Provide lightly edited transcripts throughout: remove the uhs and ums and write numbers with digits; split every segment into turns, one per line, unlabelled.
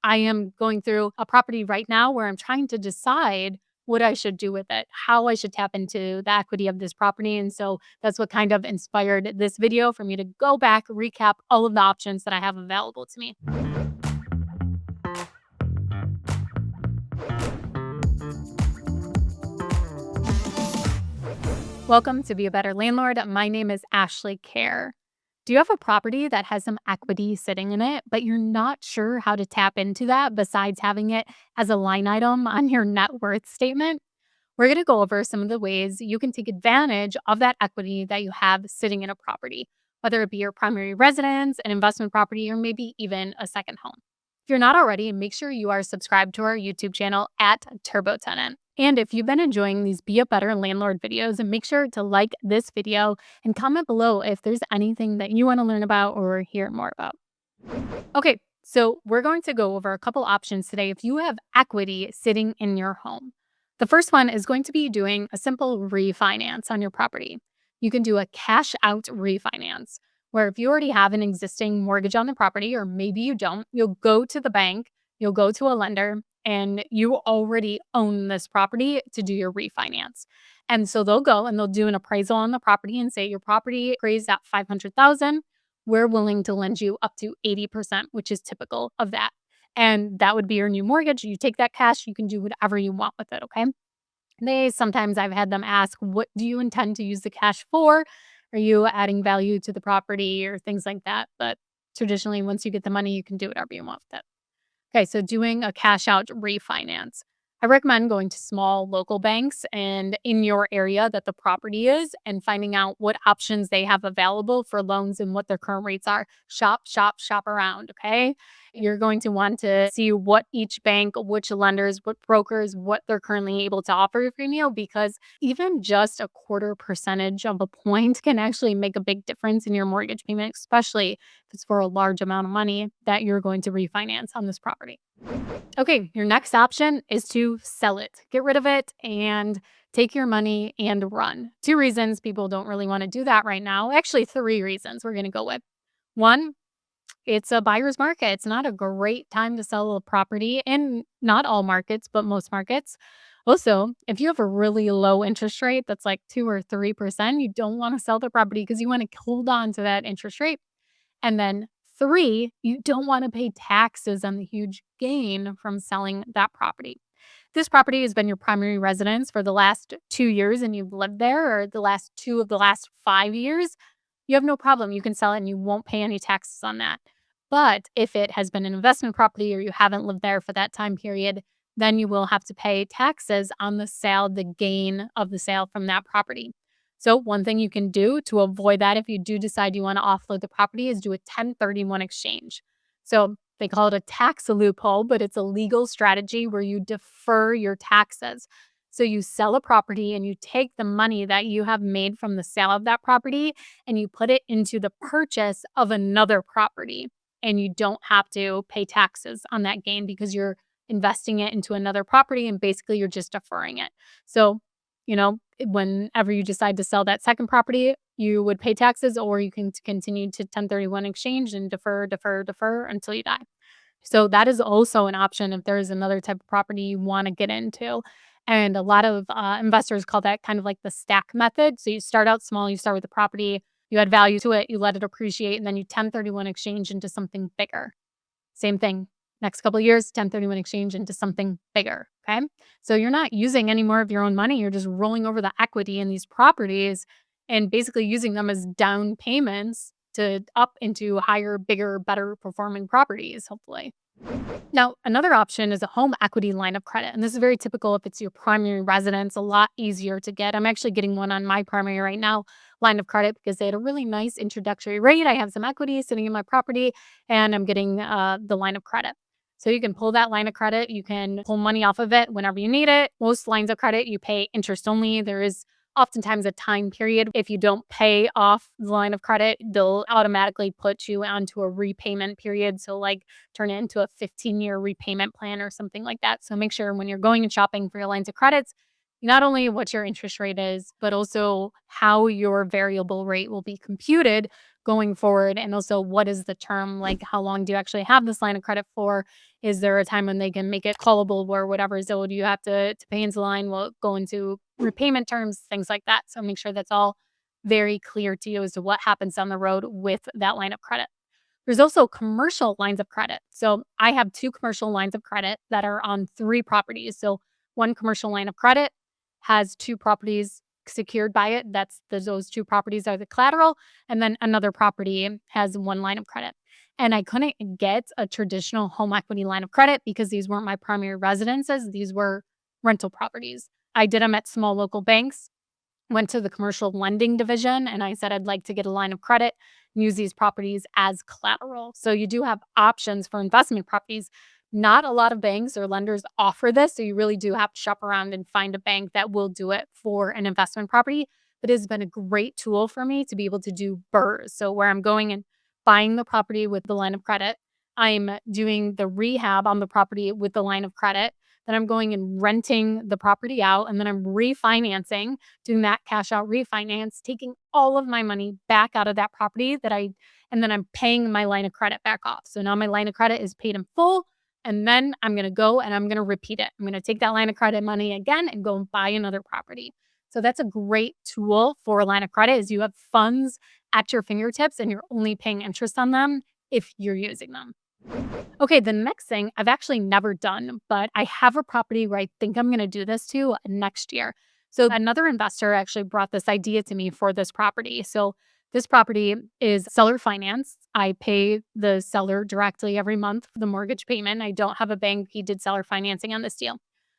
I am going through a property right now where I'm trying to decide what I should do with it, how I should tap into the equity of this property. And so that's what kind of inspired this video for me to go back, recap all of the options that I have available to me. Welcome to Be a Better Landlord. My name is Ashley Kehr. Do you have a property that has some equity sitting in it, but you're not sure how to tap into that besides having it as a line item on your net worth statement? We're going to go over some of the ways you can take advantage of that equity that you have sitting in a property, whether it be your primary residence, an investment property, or maybe even a second home. If you're not already, make sure you are subscribed to our YouTube channel at TurboTenant. And if you've been enjoying these Be a Better Landlord videos, make sure to like this video and comment below if there's anything that you want to learn about or hear more about. Okay, so we're going to go over a couple options today if you have equity sitting in your home. The first one is going to be doing a simple refinance on your property. You can do a cash out refinance, where if you already have an existing mortgage on the property, or maybe you don't, you'll go to the bank, you'll go to a lender, and you already own this property to do your refinance. And so they'll go and they'll do an appraisal on the property and say your property appraised at 500,000. We're willing to lend you up to 80%, which is typical of that. And that would be your new mortgage. You take that cash, you can do whatever you want with it, okay? Sometimes I've had them ask, what do you intend to use the cash for? Are you adding value to the property or things like that? But traditionally, once you get the money, you can do whatever you want with it. Okay, so doing a cash out refinance. I recommend going to small local banks and in your area that the property is and finding out what options they have available for loans and what their current rates are. Shop, shop, shop around, okay? You're going to want to see what each bank, which lenders, what brokers, what they're currently able to offer for you because even just a quarter percentage of a point can actually make a big difference in your mortgage payment, especially if it's for a large amount of money that you're going to refinance on this property. Okay, your next option is to sell it. Get rid of it and take your money and run. Two reasons people don't really want to do that right now. Actually, three reasons we're going to go with. One, it's a buyer's market. It's not a great time to sell a property in not all markets, but most markets. Also, if you have a really low interest rate that's like 2 or 3%, you don't want to sell the property because you want to hold on to that interest rate. And then three, you don't want to pay taxes on the huge gain from selling that property. This property has been your primary residence for the last 2 years and you've lived there, or the last 2 of the last 5 years. You have no problem. You can sell it and you won't pay any taxes on that. But if it has been an investment property or you haven't lived there for that time period, then you will have to pay taxes on the sale, the gain of the sale from that property. So one thing you can do to avoid that if you do decide you want to offload the property is do a 1031 exchange. So they call it a tax loophole, but it's a legal strategy where you defer your taxes. So you sell a property and you take the money that you have made from the sale of that property and you put it into the purchase of another property. And you don't have to pay taxes on that gain because you're investing it into another property and basically you're just deferring it. So, whenever you decide to sell that second property, you would pay taxes or you can continue to 1031 exchange and defer, defer, defer until you die. So that is also an option if there is another type of property you want to get into. And a lot of investors call that kind of like the stack method. So you start out small, you start with the property, you add value to it, you let it appreciate, and then you 1031 exchange into something bigger. Same thing. Next couple of years, 1031 exchange into something bigger. Okay. So you're not using any more of your own money. You're just rolling over the equity in these properties and basically using them as down payments to up into higher, bigger, better performing properties, hopefully. Now, another option is a home equity line of credit. And this is very typical if it's your primary residence, a lot easier to get. I'm actually getting one on my primary right now, line of credit, because they had a really nice introductory rate. I have some equity sitting in my property and I'm getting the line of credit. So you can pull that line of credit. You can pull money off of it whenever you need it. Most lines of credit, you pay interest only. There is oftentimes a time period. If you don't pay off the line of credit, they'll automatically put you onto a repayment period. So like turn it into a 15-year repayment plan or something like that. So make sure when you're going and shopping for your lines of credits, not only what your interest rate is, but also how your variable rate will be computed going forward? And also, what is the term? Like, how long do you actually have this line of credit for? Is there a time when they can make it callable where whatever is owed you have to pay into the line will go into repayment terms, things like that. So make sure that's all very clear to you as to what happens down the road with that line of credit. There's also commercial lines of credit. So I have 2 commercial lines of credit that are on 3 properties. So one commercial line of credit has 2 properties secured by it. Those 2 properties are the collateral, and then another property has 1 line of credit. And I couldn't get a traditional home equity line of credit because these weren't my primary residences. These were rental properties. I did them at small local banks, went to the commercial lending division, and I said I'd like to get a line of credit and use these properties as collateral. So you do have options for investment properties. Not a lot of banks or lenders offer this, so you really do have to shop around and find a bank that will do it for an investment property. But it has been a great tool for me to be able to do BRRRRs. So where I'm going and buying the property with the line of credit, I'm doing the rehab on the property with the line of credit. Then I'm going and renting the property out, and then I'm refinancing, doing that cash out refinance, taking all of my money back out of that property and then I'm paying my line of credit back off. So now my line of credit is paid in full. And then I'm going to go and I'm going to repeat it. I'm going to take that line of credit money again and go and buy another property. So that's a great tool for a line of credit is you have funds at your fingertips and you're only paying interest on them if you're using them. Okay, the next thing I've actually never done, but I have a property where I think I'm going to do this to next year. So another investor actually brought this idea to me for this property. So this property is seller finance. I pay the seller directly every month for the mortgage payment. I don't have a bank. He did seller financing on this deal.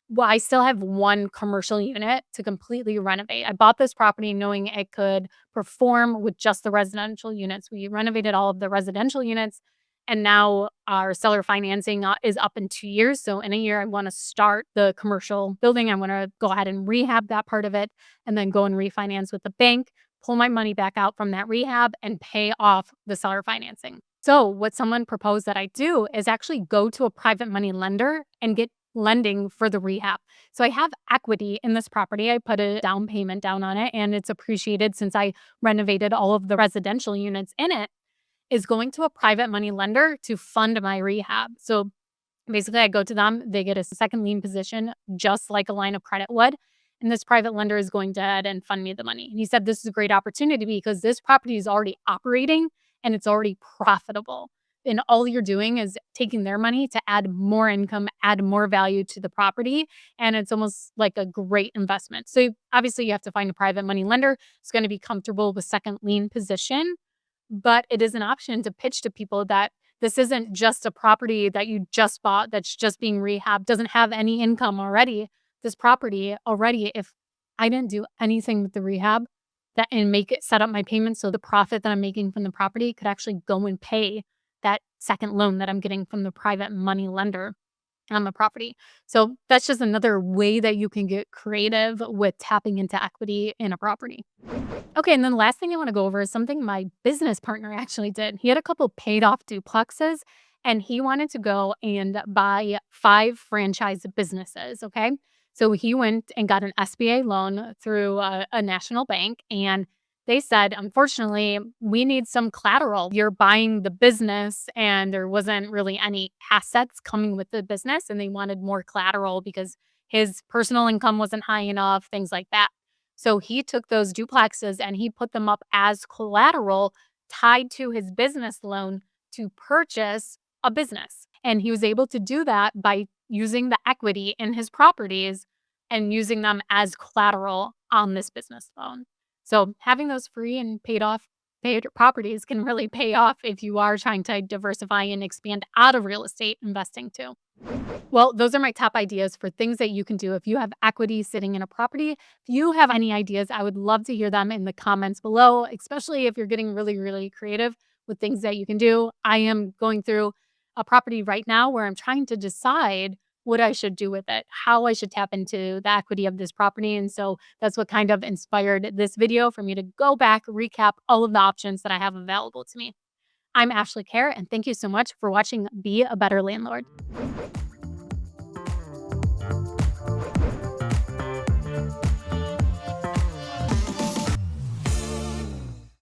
Well, I still have one commercial unit to completely renovate. I bought this property knowing it could perform with just the residential units. We renovated all of the residential units, and now our seller financing is up in 2 years. So in a year, I want to start the commercial building. I want to go ahead and rehab that part of it and then go and refinance with the bank, pull my money back out from that rehab and pay off the seller financing. So what someone proposed that I do is actually go to a private money lender and get lending for the rehab. So I have equity in this property. I put a down payment down on it and it's appreciated since I renovated all of the residential units in it, is going to a private money lender to fund my rehab. So basically, I go to them, they get a second lien position, just like a line of credit would. And this private lender is going to ahead and fund me the money. And he said, this is a great opportunity because this property is already operating and it's already profitable. And all you're doing is taking their money to add more income, add more value to the property. And it's almost like a great investment. So obviously, you have to find a private money lender who's going to be comfortable with second lien position. But it is an option to pitch to people that this isn't just a property that you just bought that's just being rehabbed, doesn't have any income already. This property already, if I didn't do anything with the rehab that and make it set up my payments so the profit that I'm making from the property could actually go and pay that second loan that I'm getting from the private money lender on the property. So that's just another way that you can get creative with tapping into equity in a property. Okay, and then the last thing I want to go over is something my business partner actually did. He had a couple paid off duplexes and he wanted to go and buy 5 franchise businesses. Okay. So he went and got an SBA loan through a national bank and they said, unfortunately, we need some collateral. You're buying the business and there wasn't really any assets coming with the business and they wanted more collateral because his personal income wasn't high enough, things like that. So he took those duplexes and he put them up as collateral tied to his business loan to purchase a business. And he was able to do that by using the equity in his properties and using them as collateral on this business loan. So having those free and paid properties can really pay off if you are trying to diversify and expand out of real estate investing too. Well, those are my top ideas for things that you can do if you have equity sitting in a property. If you have any ideas, I would love to hear them in the comments below, especially if you're getting really, really creative with things that you can do. I am going through a property right now where I'm trying to decide what I should do with it, how I should tap into the equity of this property. And so that's what kind of inspired this video for me to go back, recap all of the options that I have available to me. I'm Ashley Kehr, and thank you so much for watching Be a Better Landlord.